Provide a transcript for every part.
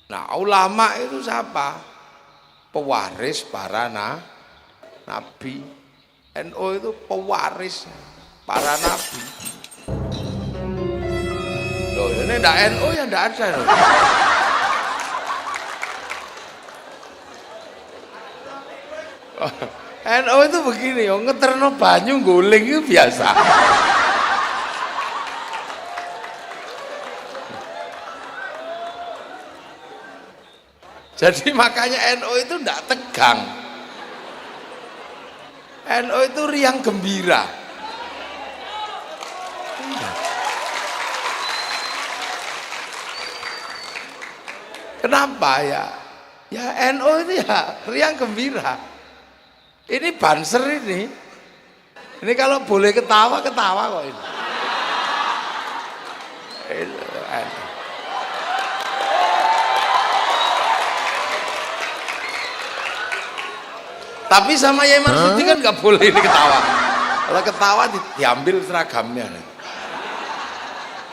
Nah, ulama itu siapa? Pewaris para nabi. NU itu pewaris para nabi. Loh, ini ndak NU ya ndak ada loh. NU itu begini, ngeterno banyu guling itu biasa. Jadi makanya NU itu ndak tegang. NU itu riang gembira. Kenapa ya? Ya NU itu ya riang gembira. Ini Banser ini. Ini kalau boleh ketawa kok ini. Tapi sama Yai Marsudi kan nggak boleh ini ketawa. Kalau ketawa diambil seragamnya.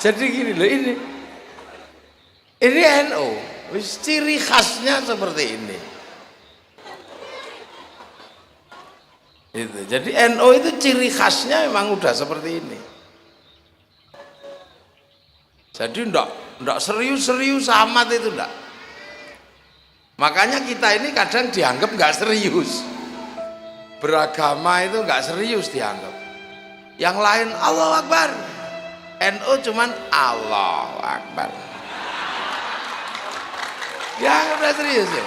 Jadi gini loh ini NU, ciri khasnya seperti ini. Itu. Jadi NU itu ciri khasnya memang udah seperti ini. Jadi ndak serius-serius amat itu ndak. Makanya kita ini kadang dianggap nggak serius. Beragama itu nggak serius dianggap. Yang lain Allahu Akbar. NU cuman Allahu Akbar. Ya udah serius ya.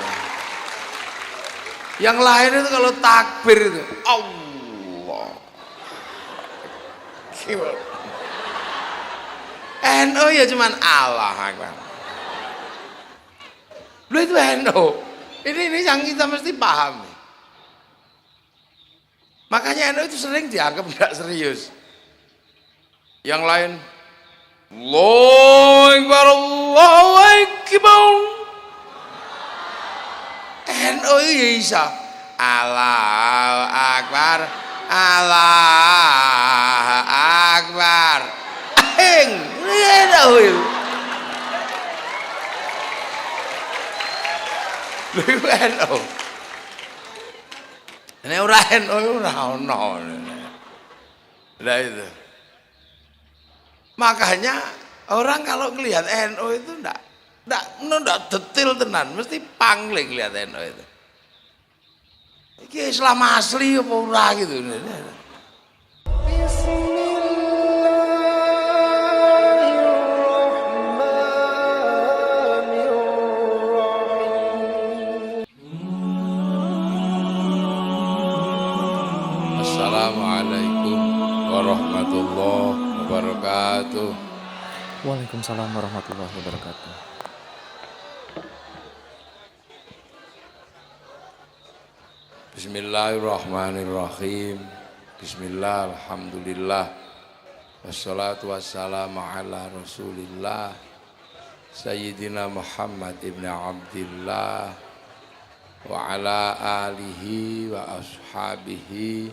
Yang lain itu kalau takbir itu Allah. NU ya cuman Allahu Akbar. Lu itu NU. Ini yang kita mesti paham. Makanya NU itu sering dianggap nggak serius. Yang lain, Allahu Akbar, Allahu Akbar. NU ya bisa, Allahu Akbar, Allahu Akbar. NU. Ini ora NU ora ono. Lah itu. Makanya orang kalau ngelihat NU itu ndak detail tenan, mesti pangling lihat NU itu. Iki Islam asli apa ora gitu. Assalamualaikum warahmatullahi wabarakatuh. Waalaikumsalam warahmatullahi wabarakatuh. Bismillahirrahmanirrahim. Bismillah, alhamdulillah. Wassalatu wassalamu ala rasulillah Sayyidina Muhammad ibn Abdillah wa ala alihi wa ashabihi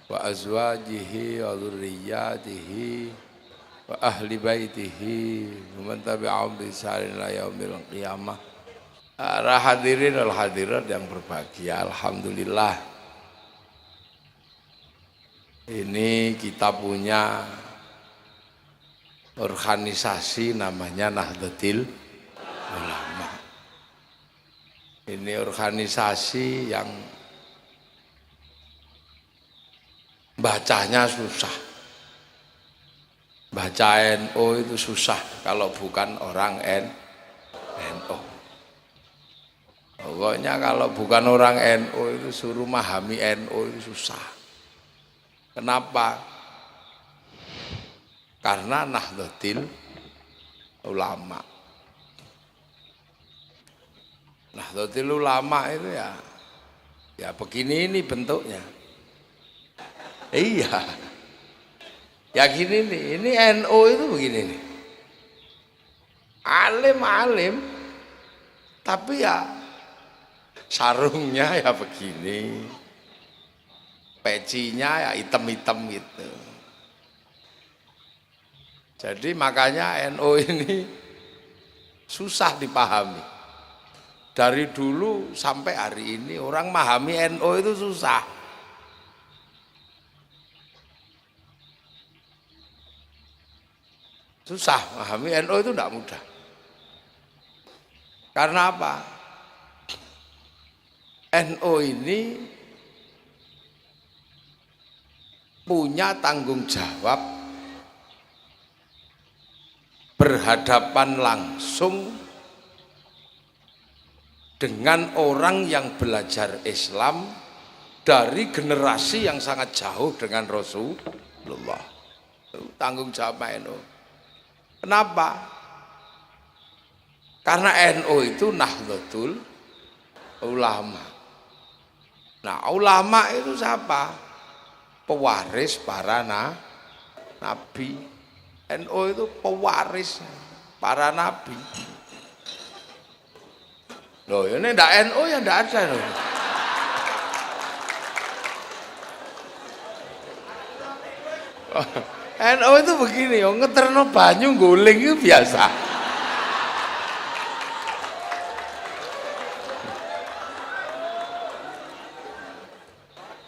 wa azwajihi wa dhurriyyatihi wa ahli baitihi wa man tabi'ahum bi ihsanin ila yaumil qiyamah. Para hadirin wal hadirat yang berbahagia, alhamdulillah. Ini kita punya organisasi namanya Nahdlatul Ulama. Ini organisasi yang bacanya susah. Baca NU itu susah kalau bukan orang NU. Pokoknya kalau bukan orang NU itu suruh memahami NU itu susah. Kenapa? Karena Nahdlatul Ulama. Nahdlatul Ulama itu ya begini ini bentuknya. Iya. Ya gini nih, ini NU itu begini nih. Alim, tapi ya sarungnya ya begini. Pecinya ya hitam-hitam gitu. Jadi makanya NU ini susah dipahami. Dari dulu sampai hari ini orang memahami NU itu susah. Susah, memahami NU itu tidak mudah. Karena apa? NU ini punya tanggung jawab berhadapan langsung dengan orang yang belajar Islam dari generasi yang sangat jauh dengan Rasulullah. Tanggung jawab NU. Kenapa? Karena NU itu Nahdlatul Ulama. Nah, ulama itu siapa? Pewaris para nabi. NU itu pewaris para nabi. Loh, ini ndak NU ya ndak ada loh. NU itu begini, ngeterno banyu guling itu biasa.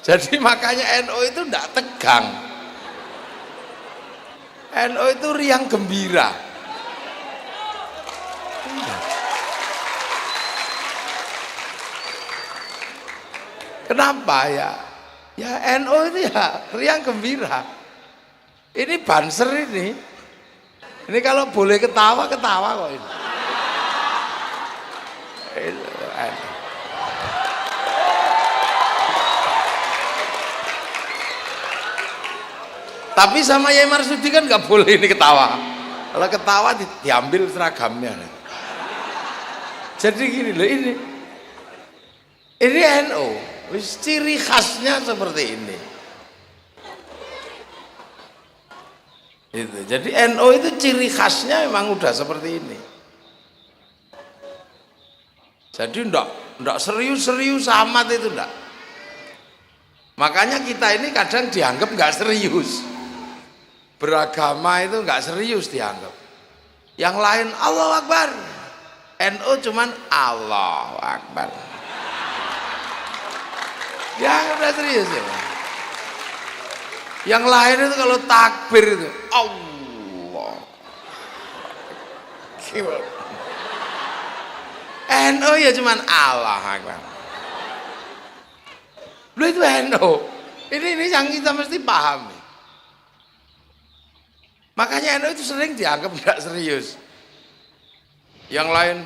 Jadi makanya NU itu ndak tegang. NU itu riang gembira. Kenapa ya? Ya NU itu ya riang gembira. Ini Banser ini. Ini kalau boleh ketawa kok ini. Tapi sama Yai Marsudi kan nggak boleh ini ketawa. Kalau ketawa diambil seragamnya. Jadi gini loh ini NU, ciri khasnya seperti ini. Itu. Jadi NU itu ciri khasnya memang udah seperti ini. Jadi ndak serius-serius amat itu ndak. Makanya kita ini kadang dianggap nggak serius. Beragama itu nggak serius dianggap. Yang lain Allahu Akbar. NU cuman Allahu Akbar. Ya udah serius ya. Yang lain itu kalau takbir itu Allah. NU ya cuman Allah Akbar. Lu itu NU. Ini yang kita mesti pahami. Makanya NU itu sering dianggap nggak serius. Yang lain,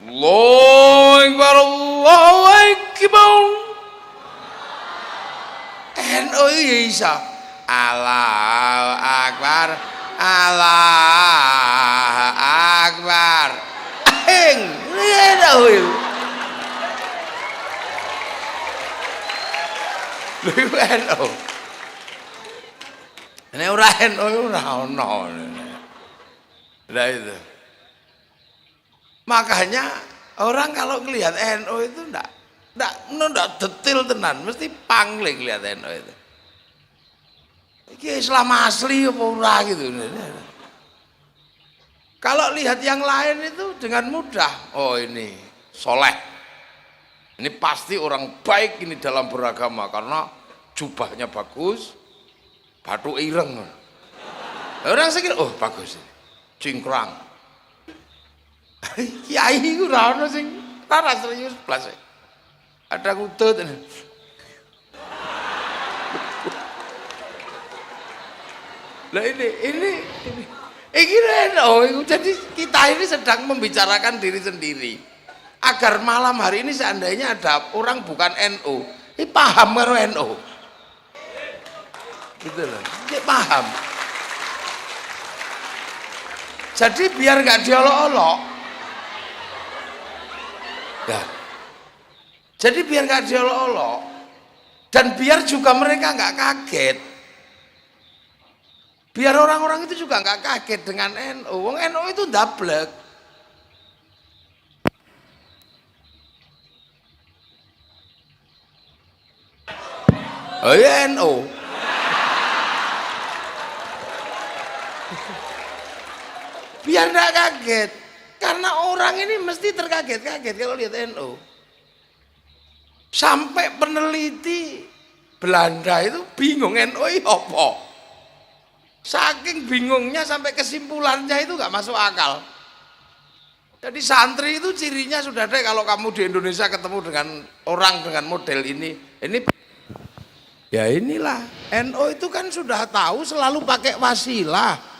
Allahu Akbar, Allahu Akbar. NU ya bisa, Allahu Akbar, Allahu Akbar. NU. Ini ora NU ora ono. Lah itu. Makanya orang kalau ngelihat NU itu enggak detail tenan, mesti pangling lihat NU itu. Iki Islam asli apa ora gitu. Kalau lihat yang lain itu dengan mudah, oh ini soleh. Ini pasti orang baik ini dalam beragama karena jubahnya bagus. Batu ireng. Orang sekira, oh bagus. Cingkrang. Kiai ku ora ono sing ora serius blas. Ada kutut. Lah ini jadi kita ini sedang membicarakan diri sendiri. Agar malam hari ini seandainya ada orang bukan NU, ini paham karo NU. Gitu loh, dia paham. Jadi biar nggak diolok-olok, ya. Jadi biar nggak diolok-olok, dan biar juga mereka nggak kaget. Biar orang-orang itu juga nggak kaget dengan NU. Wong NU itu dablek. Oh ya NU. Biar nggak kaget. karena orang ini mesti terkaget-kaget kalau lihat NU. Sampai peneliti Belanda itu bingung NU ini apa. Saking bingungnya sampai kesimpulannya itu nggak masuk akal. Jadi santri itu cirinya sudah ada, kalau kamu di Indonesia ketemu dengan orang dengan model ini ya inilah NU itu kan sudah tahu selalu pakai wasilah.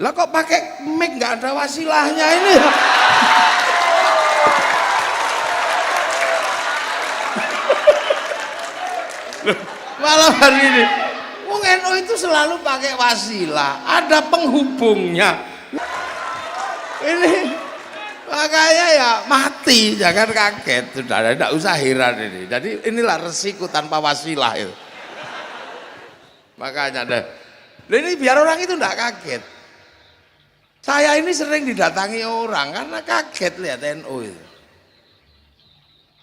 Lah kok pakai mic nggak ada wasilahnya ini? Malam hari ini, wong NU itu selalu pakai wasilah, ada penghubungnya. Ini makanya ya mati, jangan kaget, sudah tidak usah heran ini. Jadi inilah resiko tanpa wasilah itu. Makanya deh, ini biar orang itu tidak kaget. Saya ini sering didatangi orang karena kaget lihat NU itu.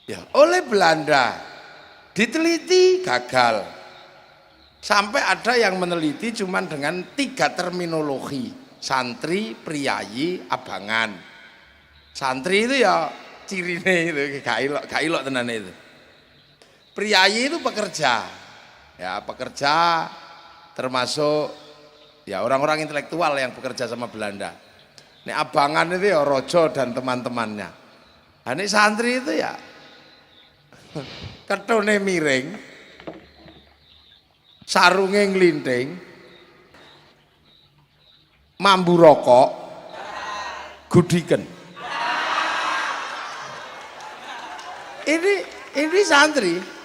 Ya, oleh Belanda diteliti gagal. Sampai ada yang meneliti cuman dengan 3 terminologi: santri, priayi, abangan. Santri itu ya cirine itu gak ilok tenan itu. Priayi itu pekerja. Ya, pekerja termasuk ya orang-orang intelektual yang bekerja sama Belanda. Ini abangan itu ya rojo dan teman-temannya. Nah, ini santri itu ya ketone miring, sarunge nglinting, mambu rokok, gudiken. Ini santri.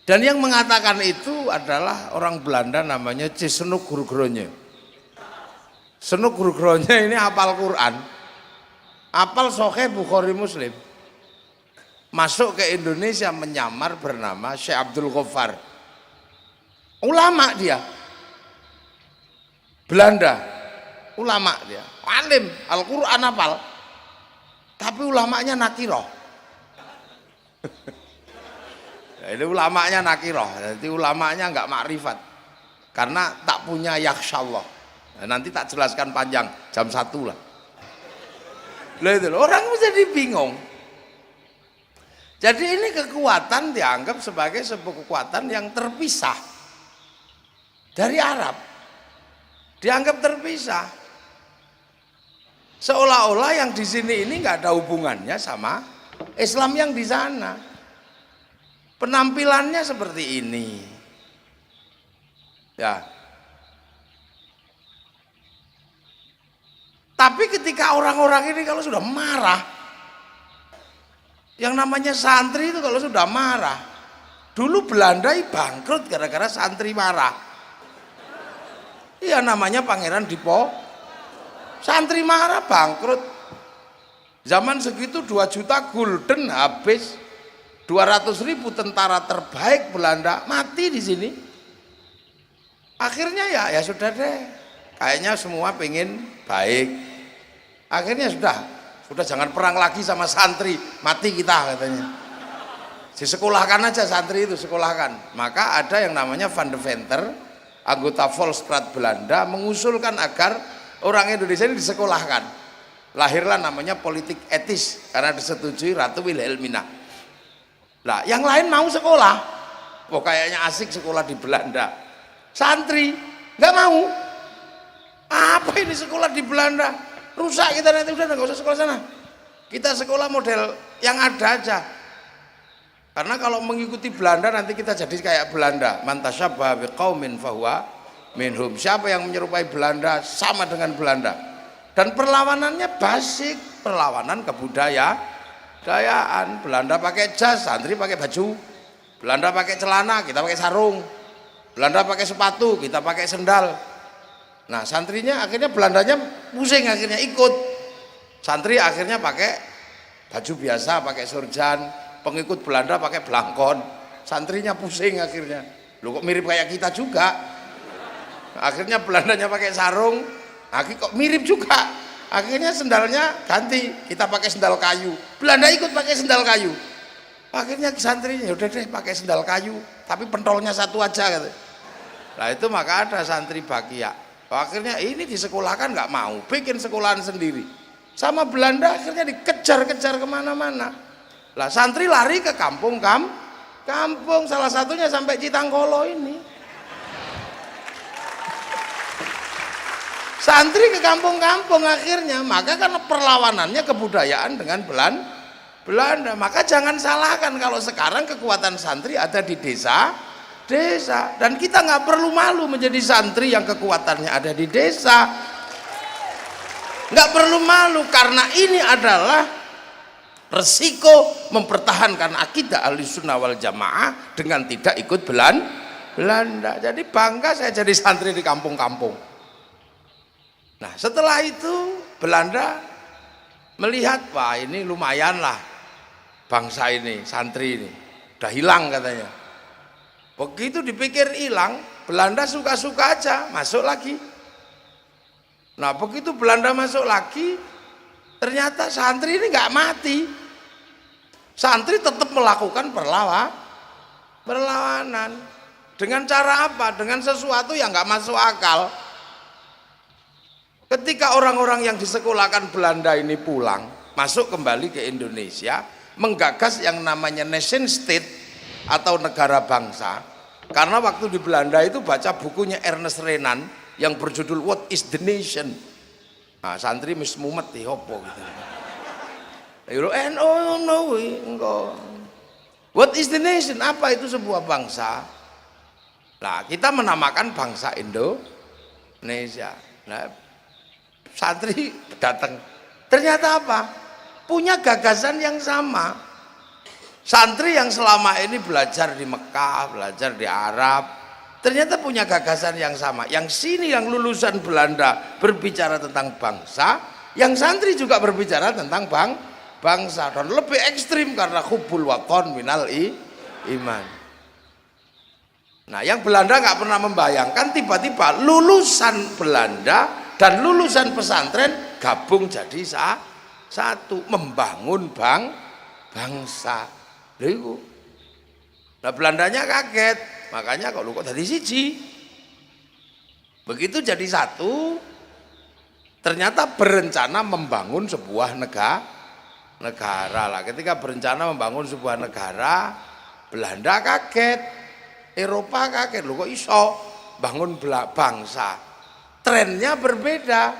Dan yang mengatakan itu adalah orang Belanda namanya Cisnuk Gurugronje. Senuk Gurugronje ini hafal Quran, hafal Sahih Bukhari Muslim. Masuk ke Indonesia menyamar bernama Syekh Abdul Ghaffar. Ulama dia. Belanda. Ulama dia. Alim, Al-Quran hafal. Tapi ulamanya nakiroh. Ini ulamanya nakiroh. Jadi ulamanya enggak makrifat. Karena tak punya yakhsyallah. Nanti tak jelaskan panjang, jam 1 lah. Lah itu orang menjadi bingung. Jadi ini kekuatan dianggap sebagai sebuah kekuatan yang terpisah dari Arab, dianggap terpisah, seolah-olah yang di sini ini nggak ada hubungannya sama Islam yang di sana. Penampilannya seperti ini, ya. Tapi ketika orang-orang ini kalau sudah marah, yang namanya santri itu kalau sudah marah, dulu Belanda bangkrut gara-gara santri marah. Iya, namanya Pangeran Dipo, santri marah bangkrut. Zaman segitu 2 juta gulden habis, 200.000 tentara terbaik Belanda mati di sini. Akhirnya ya sudah deh, kayaknya semua pengen baik. Akhirnya sudah jangan perang lagi sama santri, mati kita katanya. Disekolahkan aja santri itu, sekolahkan. Maka ada yang namanya Van de Venter, anggota Volksraad Belanda, mengusulkan agar orang Indonesia ini disekolahkan. Lahirlah namanya politik etis karena disetujui Ratu Wilhelmina. Lah, yang lain mau sekolah. Oh, kayaknya asik sekolah di Belanda. Santri nggak mau. Apa ini sekolah di Belanda? Rusak kita nanti, udah nggak usah sekolah sana. Kita sekolah model yang ada aja. Karena kalau mengikuti Belanda nanti kita jadi kayak Belanda. Man tasyabbaha biqaumin fahuwa minhum. Siapa yang menyerupai Belanda sama dengan Belanda. Dan perlawanannya basic, perlawanan kebudayaan. Belanda pakai jas, santri pakai baju. Belanda pakai celana, kita pakai sarung. Belanda pakai sepatu, kita pakai sendal. Nah, santrinya akhirnya Belandanya pusing, akhirnya ikut. Santri akhirnya pakai baju biasa, pakai surjan. Pengikut Belanda pakai belangkon. Santrinya pusing akhirnya. Loh, kok mirip kayak kita juga. Akhirnya Belandanya pakai sarung, akhirnya kok mirip juga. Akhirnya sendalnya ganti, kita pakai sendal kayu. Belanda ikut pakai sendal kayu. Akhirnya santrinya udah deh pakai sendal kayu, tapi pentolnya satu aja gitu. Nah itu maka ada santri Bakia. Akhirnya ini disekolahkan nggak mau, bikin sekolahan sendiri. sama Belanda, akhirnya dikejar-kejar kemana-mana. Lah santri lari ke kampung, salah satunya sampai Citangkolo ini. Santri ke kampung-kampung akhirnya, maka karena perlawanannya kebudayaan dengan Belanda, maka jangan salahkan kalau sekarang kekuatan santri ada di desa, dan kita nggak perlu malu menjadi santri yang kekuatannya ada di desa, nggak perlu malu, karena ini adalah resiko mempertahankan akidah Ahlussunnah wal Jamaah dengan tidak ikut Belanda. Jadi bangga saya jadi santri di kampung-kampung. Nah setelah itu Belanda melihat, wah ini lumayan lah bangsa ini, santri ini udah hilang katanya. Begitu dipikir hilang, Belanda suka-suka aja masuk lagi. Nah begitu Belanda masuk lagi, ternyata santri ini nggak mati. Santri tetap melakukan perlawanan. Dengan cara apa? Dengan sesuatu yang nggak masuk akal. Ketika orang-orang yang disekolahkan Belanda ini pulang, masuk kembali ke Indonesia, menggagas yang namanya nation state atau negara bangsa. Karena waktu di Belanda itu baca bukunya Ernest Renan yang berjudul What is the Nation? Nah, santri mis mumet di hopo gitu. What is the nation? Apa itu sebuah bangsa? Nah, kita menamakan bangsa Indonesia. Nah, santri datang, ternyata apa? Punya gagasan yang sama. Santri yang selama ini belajar di Mekah, belajar di Arab, ternyata punya gagasan yang sama. Yang sini yang lulusan Belanda berbicara tentang bangsa, yang santri juga berbicara tentang bangsa, dan lebih ekstrim karena hubbul waton minal iman. Nah yang Belanda nggak pernah membayangkan tiba-tiba lulusan Belanda dan lulusan pesantren gabung jadi satu, membangun bangsa. Nah Belandanya kaget, makanya kok lu kok tadi siji. Begitu jadi satu, ternyata berencana membangun sebuah negara lah. Ketika berencana membangun sebuah negara, Belanda kaget, Eropa kaget, lu kok iso bangun bangsa. Trennya berbeda.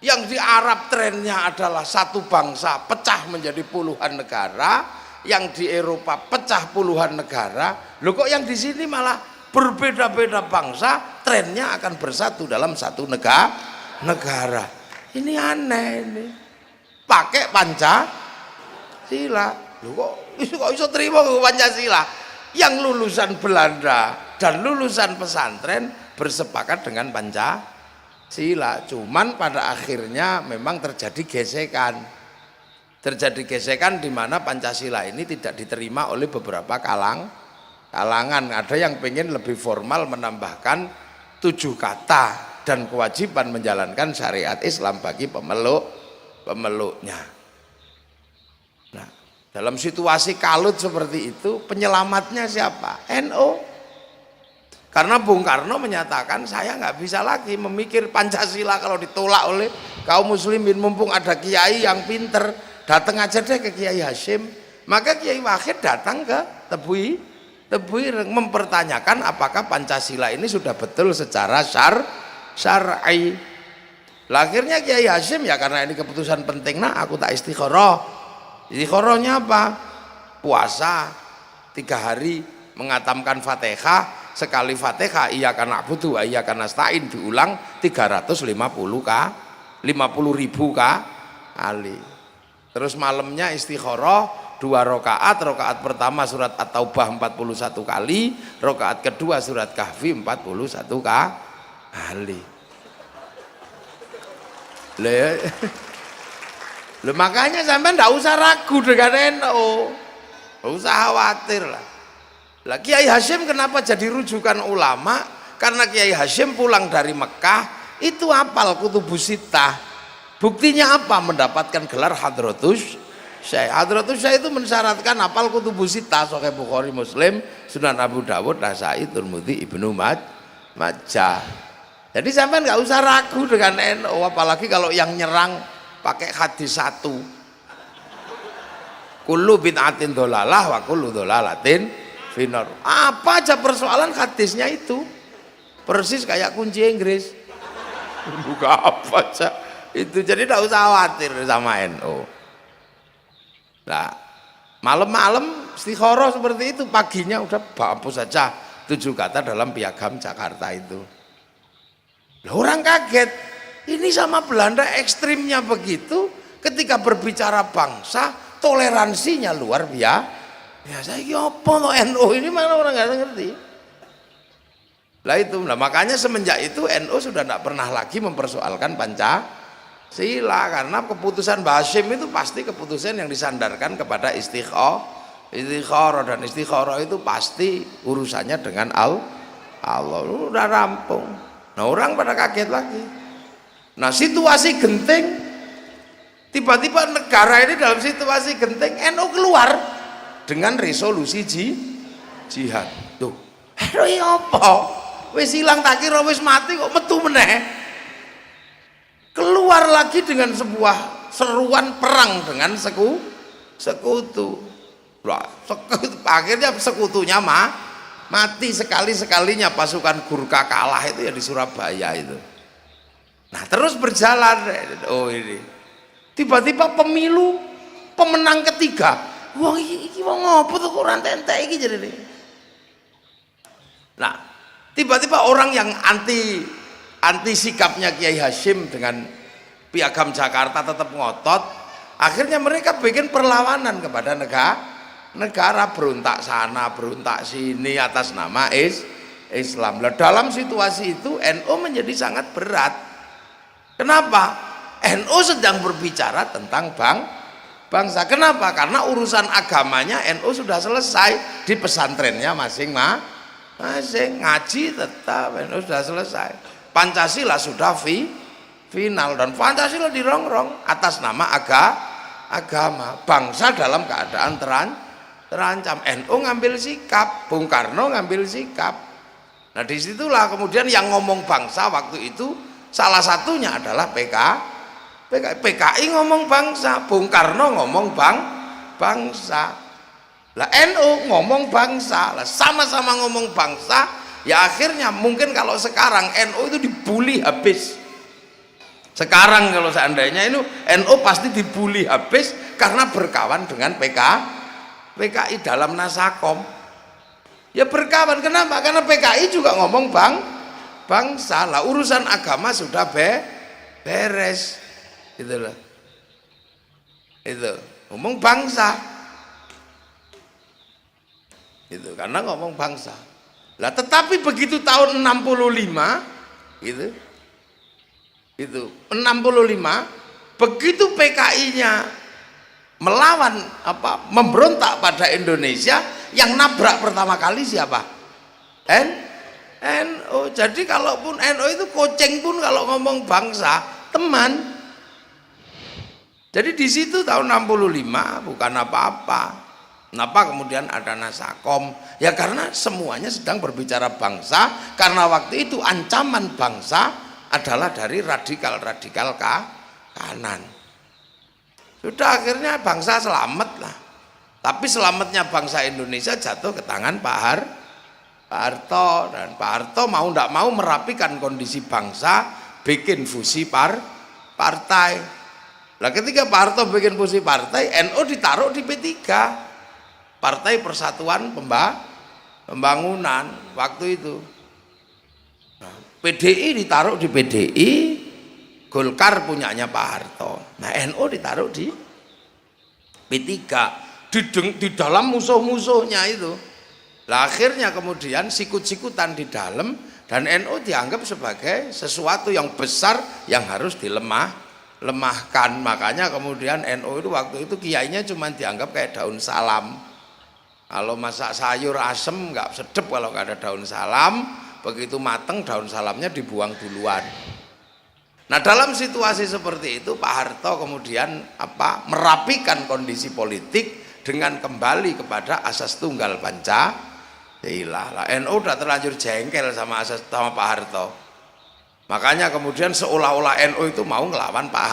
Yang di Arab trennya adalah satu bangsa pecah menjadi puluhan negara, yang di Eropa pecah puluhan negara. Loh kok yang di sini malah berbeda-beda bangsa, trennya akan bersatu dalam satu negara. Ini aneh ini. Pakai Pancasila. Loh kok iso terima ke Pancasila? Yang lulusan Belanda dan lulusan pesantren bersepakat dengan Pancasila, cuman pada akhirnya memang terjadi gesekan di mana Pancasila ini tidak diterima oleh beberapa kalangan. Ada yang pengen lebih formal menambahkan 7 kata dan kewajiban menjalankan syariat Islam bagi pemeluknya. Nah, dalam situasi kalut seperti itu, penyelamatnya siapa? NU. Karena Bung Karno menyatakan saya nggak bisa lagi memikir Pancasila kalau ditolak oleh kaum muslimin, mumpung ada kiai yang pinter, datang aja deh ke Kiai Hasyim. Maka Kiai Wahid datang ke Tebuireng mempertanyakan apakah Pancasila ini sudah betul secara syar'i. Akhirnya Kiai Hasyim, ya karena ini keputusan penting, nah aku tak istikharah. Istikharahnya apa? Puasa 3 hari, mengatamkan Fatihah. Sekali Fatihah iyyaka na'budu wa iyyaka nasta'in diulang 350 kali. Terus malamnya istikharah 2 rakaat. Rakaat pertama surat At-Taubah 41 kali, rakaat kedua surat Kahfi 41 kali. Makanya sampai ndak usah ragu dengan NU. Ndak usah khawatir lah. Lah Kiai Hasyim kenapa jadi rujukan ulama? Karena Kiai Hasyim pulang dari Mekah itu hafal Kutubus Sittah. Buktinya apa? Mendapatkan gelar Hadratus Syekh. Hadratus Syekh itu mensyaratkan hafal Kutubus Sittah, Sahih Bukhari, Muslim, Sunan Abu Dawud, Nasa'i, Tirmidzi, Ibnu Majah. Jadi sampai nggak usah ragu dengan NU, apalagi kalau yang nyerang pakai hadis satu. Kullu bid'atin dholalah wa kullu dholalatin finnar. Apa aja persoalan hadisnya itu. Persis kayak kunci Inggris. Buka apa aja. Itu jadi tidak usah khawatir sama NU. Nah, malam-malam istikharah seperti itu, paginya udah hapus saja 7 kata dalam Piagam Jakarta itu. Lah, orang kaget, ini sama Belanda ekstrimnya begitu, ketika berbicara bangsa toleransinya luar biasa. Ya saya apa no NU ini, mana orang nggak ngerti. Lah itu, nah makanya semenjak itu NU sudah tidak pernah lagi mempersoalkan Pancasila, karena keputusan Mbah Hasyim itu pasti keputusan yang disandarkan kepada istikharah, dan istikharah itu pasti urusannya dengan Allah. Udah rampung. Nah, orang pada kaget lagi. Nah, situasi genting, tiba-tiba negara ini dalam situasi genting, NU keluar dengan resolusi jihad. Tuh, aduh ya apa? Wis hilang tak kira wis mati kok metu meneh. Keluar lagi dengan sebuah seruan perang dengan sekutu. Akhirnya sekutunya mati sekalinya pasukan Gurkha kalah itu ya di Surabaya itu. Nah, terus berjalan, oh ini tiba-tiba pemilu pemenang ketiga. Wah, iki wong ngopo tuh kurang entek iki jadi nih. Nah, tiba-tiba orang yang anti sikapnya Kiai Hasyim dengan Piagam Jakarta tetap ngotot, akhirnya mereka bikin perlawanan kepada negara, berontak sana berontak sini atas nama Islam. Nah, dalam situasi itu NU menjadi sangat berat. Kenapa? NU sedang berbicara tentang bangsa. Kenapa? Karena urusan agamanya NU sudah selesai di pesantrennya masing-masing, ngaji tetap NU sudah selesai. Pancasila sudah final, dan Pancasila dirongrong atas nama agama. Bangsa dalam keadaan terancam. NU ngambil sikap, Bung Karno ngambil sikap. Nah, disitulah kemudian yang ngomong bangsa waktu itu salah satunya adalah PKI ngomong bangsa, Bung Karno ngomong bangsa. Lah NU ngomong bangsa, lah sama-sama ngomong bangsa, ya akhirnya mungkin kalau sekarang NU itu dibully habis. Sekarang kalau seandainya itu NU pasti dibully habis karena berkawan dengan PKI dalam Nasakom. Ya berkawan, kenapa? Karena PKI juga ngomong bangsa. Lah urusan agama sudah beres. Gitu loh. Itu ngomong bangsa. Itu karena ngomong bangsa. Lah tetapi begitu tahun 65 itu 65 begitu PKI-nya melawan memberontak pada Indonesia, yang nabrak pertama kali siapa? NU. Jadi kalaupun NU itu kucing pun kalau ngomong bangsa teman. Jadi di situ tahun 65 bukan apa-apa. Kenapa kemudian ada Nasakom? Ya karena semuanya sedang berbicara bangsa, karena waktu itu ancaman bangsa adalah dari radikal-radikal kanan. Sudah akhirnya bangsa selamat lah. Tapi selamatnya bangsa Indonesia jatuh ke tangan Pak Harto, dan Pak Harto mau tidak mau merapikan kondisi bangsa, bikin fusi partai. Nah, ketika Pak Harto bikin fusi partai, NU ditaruh di P3, Partai Persatuan Pembangunan waktu itu. Nah, PDI ditaruh di PDI, Golkar punyanya Pak Harto. Nah, NU ditaruh di P3 di dalam musuh-musuhnya itu. Lah akhirnya kemudian sikut-sikutan di dalam, dan NU dianggap sebagai sesuatu yang besar yang harus dilemahkan. Makanya kemudian NU itu waktu itu kiainya cuma dianggap kayak daun salam. Kalau masak sayur asem nggak sedep kalau nggak ada daun salam, begitu mateng daun salamnya dibuang duluan. Nah, dalam situasi seperti itu Pak Harto kemudian merapikan kondisi politik dengan kembali kepada asas tunggal Pancasila. Lah NU udah terlanjur jengkel sama Pak Harto. Makanya kemudian seolah-olah NU itu mau ngelawan Pak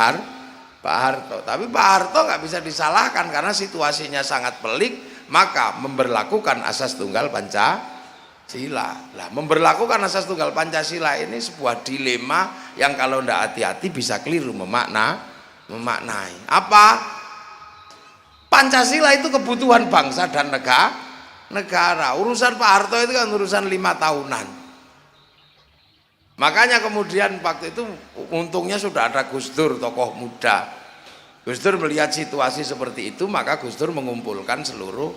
Pak Harto. Tapi Pak Harto nggak bisa disalahkan karena situasinya sangat pelik, maka memberlakukan asas tunggal Pancasila. Nah, memberlakukan asas tunggal Pancasila ini sebuah dilema yang kalau tidak hati-hati bisa keliru memaknai. Apa? Pancasila itu kebutuhan bangsa dan negara. Urusan Pak Harto itu kan urusan 5 tahunan. Makanya kemudian waktu itu untungnya sudah ada Gus Dur, tokoh muda. Gus Dur melihat situasi seperti itu, maka Gus Dur mengumpulkan seluruh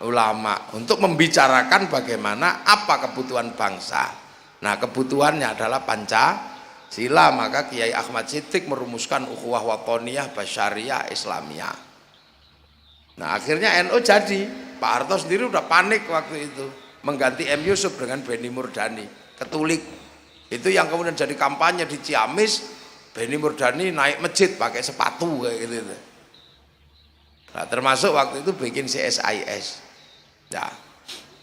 ulama untuk membicarakan bagaimana apa kebutuhan bangsa. Nah, kebutuhannya adalah Pancasila, maka Kiai Ahmad Siddiq merumuskan ukhuwah watoniyah basyariah Islamiyah. Nah, akhirnya NU jadi. Pak Harto sendiri udah panik waktu itu mengganti M. Yusuf dengan Benny Murdani, Katolik. Itu yang kemudian jadi kampanye di Ciamis. Benny Murdani naik masjid pakai sepatu kayak gitu. Nah, termasuk waktu itu bikin CSIS. Ya.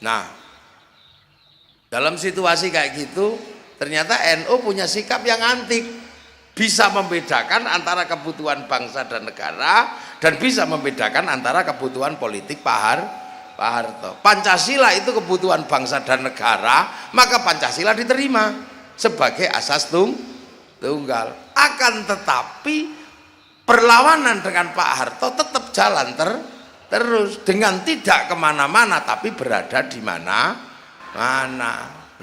Nah, dalam situasi kayak gitu, ternyata NU punya sikap yang antik, bisa membedakan antara kebutuhan bangsa dan negara dan bisa membedakan antara kebutuhan politik Pak Harto. Pancasila itu kebutuhan bangsa dan negara, maka Pancasila diterima sebagai asas tunggal. Akan tetapi perlawanan dengan Pak Harto tetap jalan terus dengan tidak kemana-mana tapi berada di mana.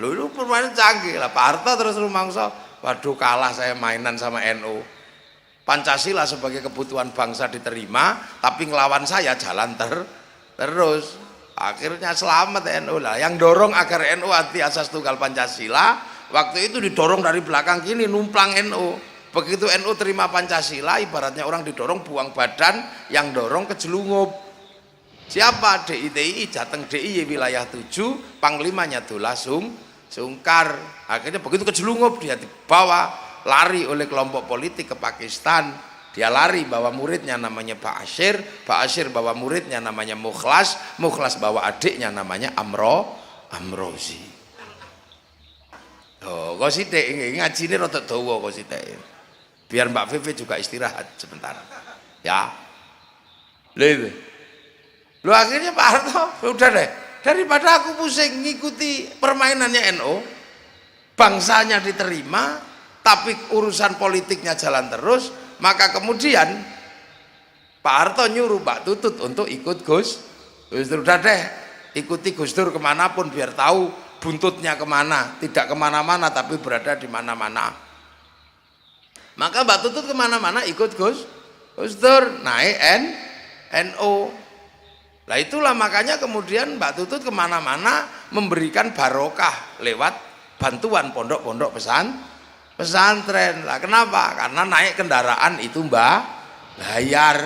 Lu permainan canggih lah. Pak Harto terus rumangsa, waduh kalah saya mainan sama NU. Pancasila sebagai kebutuhan bangsa diterima, tapi ngelawan saya jalan terus. Akhirnya selamat NU lah. Yang dorong agar NU anti asas tunggal Pancasila, waktu itu didorong dari belakang gini, numplang NU. Begitu NU terima Pancasila, ibaratnya orang didorong buang badan, yang dorong kejelungup. Siapa? DITI, Jateng DIY wilayah 7, panglimanya Dullah Sungkar. Akhirnya begitu kejelungup, dia dibawa lari oleh kelompok politik ke Pakistan. Dia lari bawa muridnya namanya Pak Asyir bawa muridnya namanya Mukhlas bawa adiknya namanya Amrozi. Oh, kok sithik ngajine rada dawa kok sithik. Biar Mbak Vivi juga istirahat sebentar. Ya. Lu akhirnya Pak Harto, udah deh, daripada aku pusing ngikuti permainannya NU, bangsanya diterima, tapi urusan politiknya jalan terus, maka kemudian Pak Harto nyuruh Mbak Tutut untuk ikut Gus Dur. Udah deh, ikuti Gus Dur kemanapun biar tahu buntutnya kemana, tidak kemana-mana tapi berada di mana-mana. Maka Mbak Tutut kemana-mana ikut Gus Dur, naik NU. Lah itulah makanya kemudian Mbak Tutut kemana-mana memberikan barokah lewat bantuan pondok-pondok pesantren. Lah kenapa? Karena naik kendaraan itu bayar.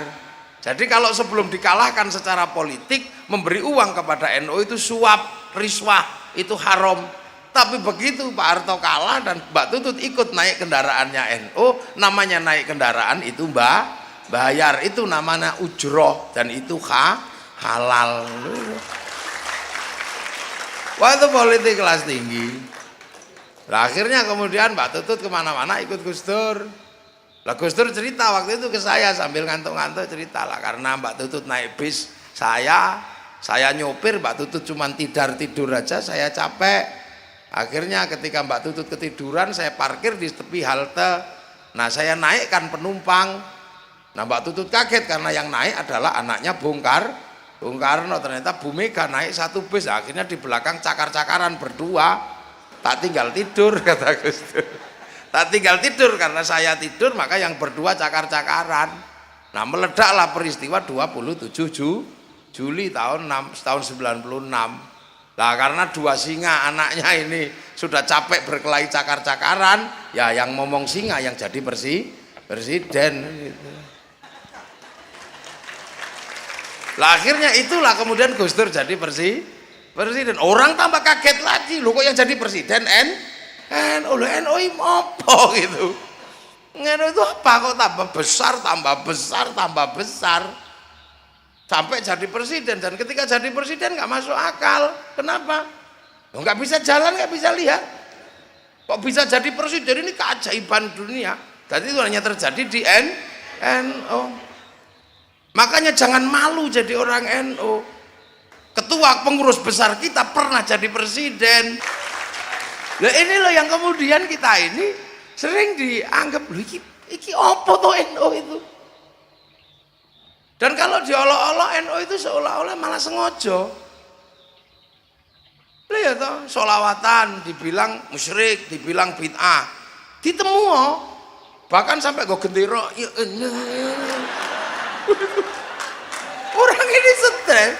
Jadi kalau sebelum dikalahkan secara politik, memberi uang kepada NU itu suap, riswah, itu haram. Tapi begitu Pak Harto kalah dan Mbak Tutut ikut naik kendaraannya NU, namanya naik kendaraan itu bayar, itu namanya ujroh dan itu halal. Wah, itu politik kelas tinggi. Nah, akhirnya kemudian Mbak Tutut kemana-mana ikut Gus Dur. Lah Gus Dur cerita waktu itu ke saya sambil ngantuk-ngantuk cerita lah, karena Mbak Tutut naik bis saya nyopir, Mbak Tutut cuma tidur aja, saya capek. Akhirnya ketika Mbak Tutut ketiduran, saya parkir di tepi halte. Nah, saya naikkan penumpang. Nah, Mbak Tutut kaget karena yang naik adalah anaknya Bung Karno. Ternyata Bu Mega naik satu bis. Akhirnya di belakang cakar-cakaran berdua. Tak tinggal tidur, kata Gus Dur. Tak tinggal tidur karena saya tidur, maka yang berdua cakar-cakaran. Nah, meledaklah peristiwa 27 Juli tahun 96. Nah, karena dua singa anaknya ini sudah capek berkelahi cakar-cakaran, ya yang ngomong singa yang jadi presiden. Lah akhirnya itulah kemudian Gus Dur jadi presiden. Orang tambah kaget lagi, loh kok yang jadi presiden NU apa gitu. NU itu apa kok tambah besar sampai jadi presiden. Dan ketika jadi presiden nggak masuk akal. Kenapa? Loh, nggak bisa jalan, nggak bisa lihat. Kok bisa jadi presiden? Ini keajaiban dunia. Jadi itu hanya terjadi di NU. Makanya jangan malu jadi orang NU. Ketua pengurus besar kita pernah jadi presiden. Nah ini loh yang kemudian kita ini sering dianggap iki apa toh NU itu. Dan kalau diolok-olok NU itu seolah-olah malah sengaja. Lihat toh, sholawatan dibilang musyrik, dibilang bid'ah, ditemu bahkan sampai gue gendera. Orang ini stres.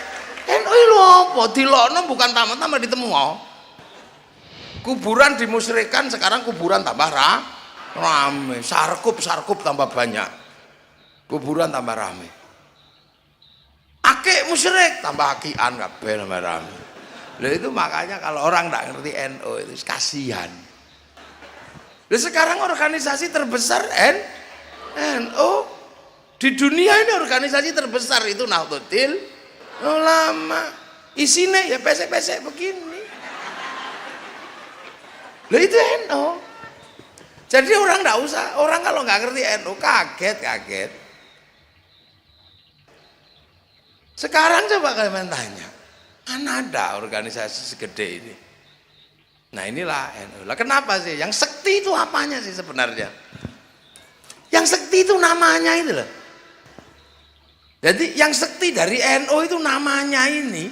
NU lu apa? Dilokno bukan tambah ditemu. Kuburan dimusyrikan, sekarang kuburan tambah rame. Sarkup tambah banyak. Kuburan tambah rame. Akik musyrik tambah akian kabeh tambah rame. Lah itu makanya kalau orang enggak ngerti NU itu kasihan. Lah sekarang organisasi terbesar NU di dunia ini, organisasi terbesar itu Nahdlatul Ulama. Isinya ya pesek-pesek begini. Lah itu NU. Jadi orang enggak usah, orang kalau enggak ngerti NU kaget. Sekarang coba kalian tanya, mana ada organisasi segede ini? Nah inilah NU. Lah kenapa sih? Yang sekti itu apanya sih sebenarnya? Yang sekti itu namanya itu loh. Jadi yang sekti dari NU itu namanya ini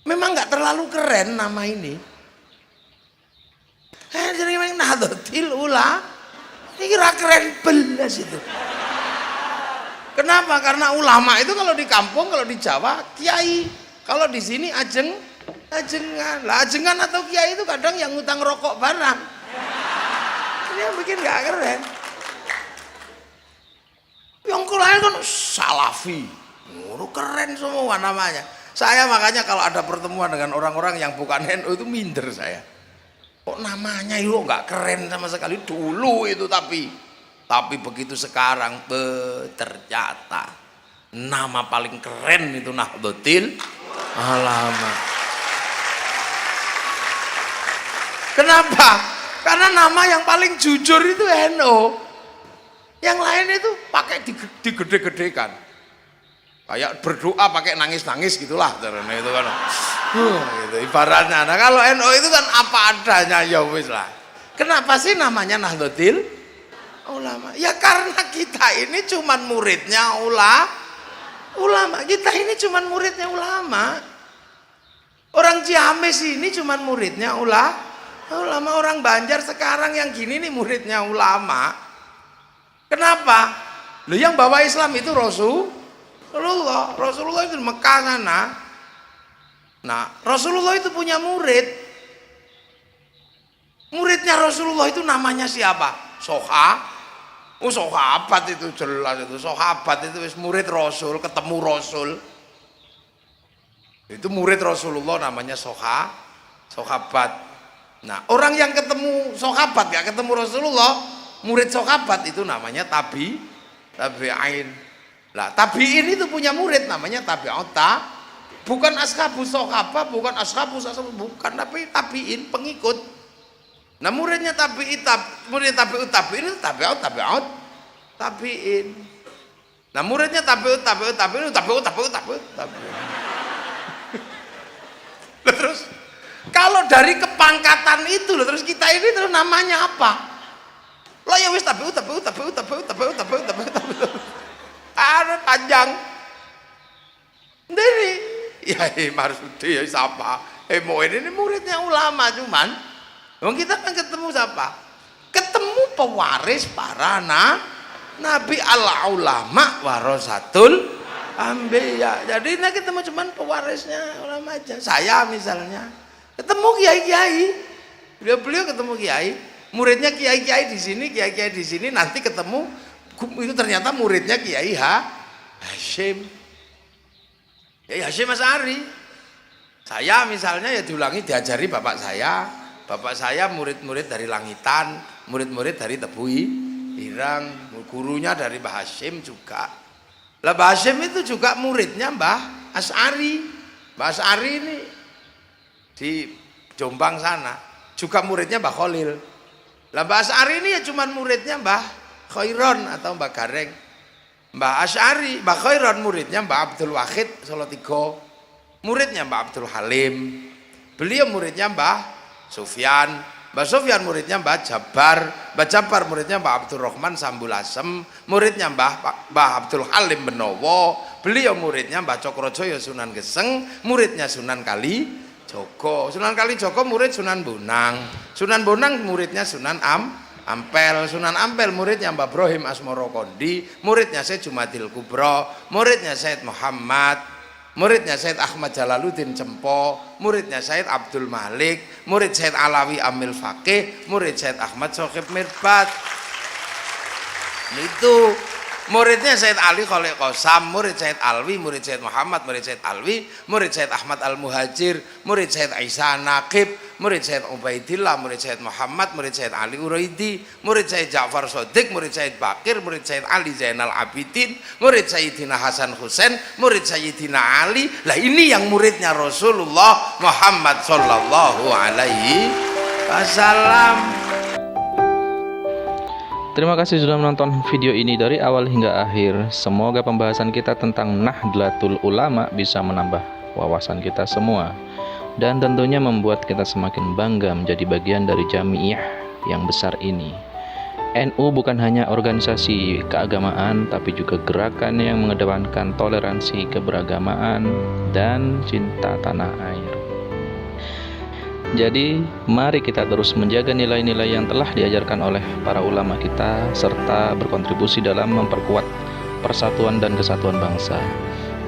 memang nggak terlalu keren nama ini. Jadi memang Nahdlatul Ulama ini kira keren belas itu. Kenapa? Karena ulama itu kalau di kampung, kalau di Jawa kiai, kalau di sini ajengan. Lah ajengan atau kiai itu kadang yang ngutang rokok barang. Ini yang bikin nggak keren. Yang lain kan salafi, keren semua namanya. Saya makanya kalau ada pertemuan dengan orang-orang yang bukan NU itu minder saya. Kok namanya itu nggak keren sama sekali dulu itu, tapi begitu sekarang ternyata nama paling keren itu Nahdlatul Ulama. Kenapa? Karena nama yang paling jujur itu NU. Yang lain itu pakai digede-gedekan. Kayak berdoa pakai nangis-nangis gitulah karena itu kan. Gitu ibaratnya. Nah, kalau NU itu kan apa adanya ya wis lah. Kenapa sih namanya Nahdlatul Ulama? Ya karena kita ini cuman muridnya ulama. Kita ini cuman muridnya ulama. Orang Ciamis ini cuman muridnya ulama. Orang Banjar sekarang yang gini nih muridnya ulama. Kenapa? Loh yang bawa Islam itu Rasulullah itu di Mekah sana. Nah, Rasulullah itu punya murid. Muridnya Rasulullah itu namanya siapa? Sahabat itu jelas itu. Sahabat itu murid Rasul, ketemu Rasul. Itu murid Rasulullah namanya sahabat. Nah, orang yang ketemu sahabat gak ketemu Rasulullah, murid sahabat itu namanya tabi'in. Lah, tabi'in itu punya murid namanya tabi'ut. Bukan ashabus sahabat, bukan ashabus bukan, tapi tabi'in, pengikut. Nah, muridnya tabi'in itu tabi'in. Nah, muridnya tabi'in. Terus kalau dari kepangkatan itu loh, terus kita ini terus namanya apa? Lah ya wis tabi'ut. Ada panjang. Dari ya Marsudi ya siapa? Mau ini muridnya ulama cuman. Wong kita kan ketemu siapa? Ketemu pewaris para nabi al-ulama warasatul anbiya. Jadi ini ketemu cuman pewarisnya ulama aja. Saya misalnya ketemu kiai-kiai. Beliau ketemu kiai. Muridnya kiai-kiai di sini, nanti ketemu itu ternyata muridnya Kiai Hasyim. Kiai Hasyim Asy'ari. Saya misalnya ya diulangi diajari bapak saya murid-murid dari Langitan, murid-murid dari Tebuhi Irang, gurunya dari Mbah Hasyim juga. Lah Mbah Hasyim itu juga muridnya Mbah Asy'ari. Mbah Asy'ari ini di Jombang sana juga muridnya Mbah Khalil. Lah Mbah Asy'ari ini ya cuman muridnya Mbah Khairon atau Mbah Gareng. Mbah Asy'ari, Mbah Khairon muridnya Mbah Abdul Wahid Salatiga. Muridnya Mbah Abdul Halim. Beliau muridnya Mbah Sufyan. Mbah Sufyan muridnya Mbah Jabar. Mbah Jabar muridnya Mbah Abdul Rahman Sambulasem. Muridnya Mbah Abdul Halim Benowo. Beliau muridnya Mbah Cokrojoyo Sunan Geseng. Muridnya Sunan Kalijogo. Sunan Kalijogo murid Sunan Bonang. Sunan Bonang muridnya Sunan Ampel. Sunan Ampel muridnya Mbah Ibrahim Asmoro Kondi. Muridnya Syed Jumadil Kubro. Muridnya Syed Muhammad. Muridnya Syed Ahmad Jalaluddin Cempo. Muridnya Syed Abdul Malik. Murid Syed Alawi Amil Fakih. Murid Syed Ahmad Sokhib Mirbat. Itu muridnya Syed Ali Khalil Qasam, murid Syed Alwi, murid Syed Muhammad, murid Syed Alwi, murid Syed Ahmad Al-Muhajir, murid Syed Isa Naqib, murid Syed Ubaidillah, murid Syed Muhammad, murid Syed Ali Uraidi, murid Syed Ja'far Shodiq, murid Syed Bakir, murid Syed Ali Zainal Abidin, murid Sayyidina Hasan Husain, murid Sayyidina Ali. Lah ini yang muridnya Rasulullah Muhammad sallallahu alaihi wasallam. Terima kasih sudah menonton video ini dari awal hingga akhir. Semoga pembahasan kita tentang Nahdlatul Ulama bisa menambah wawasan kita semua, dan tentunya membuat kita semakin bangga menjadi bagian dari jamiah yang besar ini. NU bukan hanya organisasi keagamaan, tapi juga gerakan yang mengedepankan toleransi keberagamaan dan cinta tanah air. Jadi, mari kita terus menjaga nilai-nilai yang telah diajarkan oleh para ulama kita, serta berkontribusi dalam memperkuat persatuan dan kesatuan bangsa.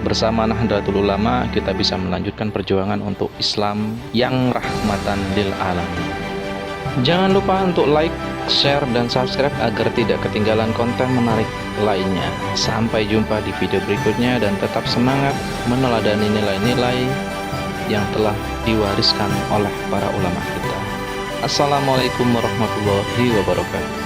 Bersama Nahdlatul Ulama, kita bisa melanjutkan perjuangan untuk Islam yang rahmatan lil alamin. Jangan lupa untuk like, share, dan subscribe agar tidak ketinggalan konten menarik lainnya. Sampai jumpa di video berikutnya, dan tetap semangat meneladani nilai-nilai yang telah diwariskan oleh para ulama kita. Assalamualaikum warahmatullahi wabarakatuh.